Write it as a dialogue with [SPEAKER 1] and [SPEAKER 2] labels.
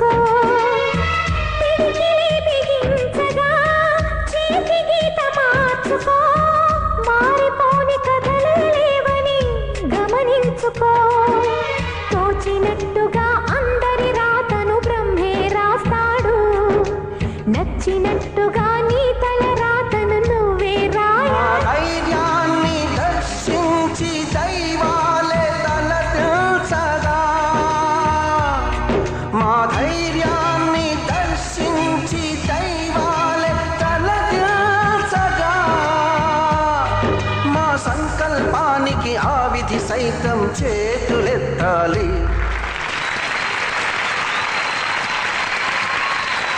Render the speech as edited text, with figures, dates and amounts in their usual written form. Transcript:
[SPEAKER 1] గమనించుకో పిడికిలి బిగించగా చేతి గీత మార్చుకో మారిపోని కథలే లేవని గమనించుకో తోచినట్టుగా అందరి రాతను బ్రహ్మే రాస్తాడు నచ్చినట్టుగా నీ తల రాతను నువ్వే రాయాలి
[SPEAKER 2] ధైర్యాన్ని దర్శించి దైవాలే తలదించగా మా ధైర్యాన్ని దర్శించి దైవాలే తలదించగా మా సంకల్పానికి ఆ విధి సైతం చేతులెత్తాలి